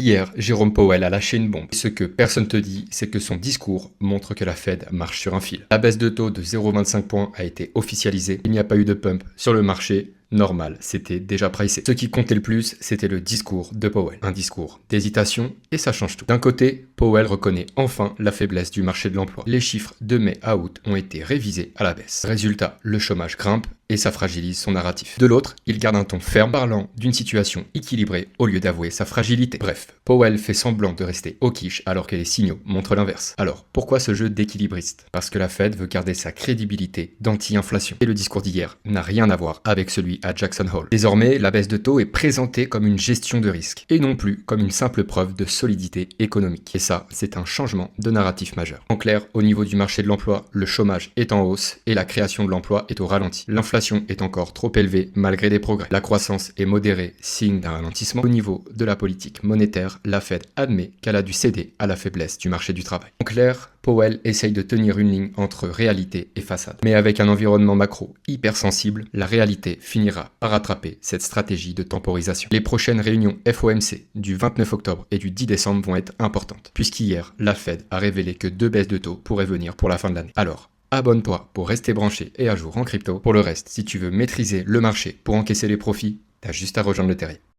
Hier, Jérôme Powell a lâché une bombe. Ce que personne te dit, c'est que son discours montre que la Fed marche sur un fil. La baisse de taux de 0,25 points a été officialisée. Il n'y a pas eu de pump sur le marché. Normal, c'était déjà pricé. Ce qui comptait le plus, c'était le discours de Powell. Un discours d'hésitation, et ça change tout. D'un côté, Powell reconnaît enfin la faiblesse du marché de l'emploi. Les chiffres de mai à août ont été révisés à la baisse. Résultat, le chômage grimpe et ça fragilise son narratif. De l'autre, il garde un ton ferme, parlant d'une situation équilibrée au lieu d'avouer sa fragilité. Bref, Powell fait semblant de rester hawkish alors que les signaux montrent l'inverse. Alors, pourquoi ce jeu d'équilibriste? Parce que la Fed veut garder sa crédibilité d'anti-inflation. Et le discours d'hier n'a rien à voir avec celui à Jackson Hole. Désormais, la baisse de taux est présentée comme une gestion de risque et non plus comme une simple preuve de solidité économique. Et ça, c'est un changement de narratif majeur. En clair, au niveau du marché de l'emploi, le chômage est en hausse et la création de l'emploi est au ralenti. L'inflation est encore trop élevée malgré des progrès. La croissance est modérée, signe d'un ralentissement. Au niveau de la politique monétaire, la Fed admet qu'elle a dû céder à la faiblesse du marché du travail. En clair, Powell essaye de tenir une ligne entre réalité et façade. Mais avec un environnement macro hypersensible, la réalité finira par rattraper cette stratégie de temporisation. Les prochaines réunions FOMC du 29 octobre et du 10 décembre vont être importantes, puisqu'hier, la Fed a révélé que 2 baisses de taux pourraient venir pour la fin de l'année. Alors, abonne-toi pour rester branché et à jour en crypto. Pour le reste, si tu veux maîtriser le marché pour encaisser les profits, t'as juste à rejoindre le terrier.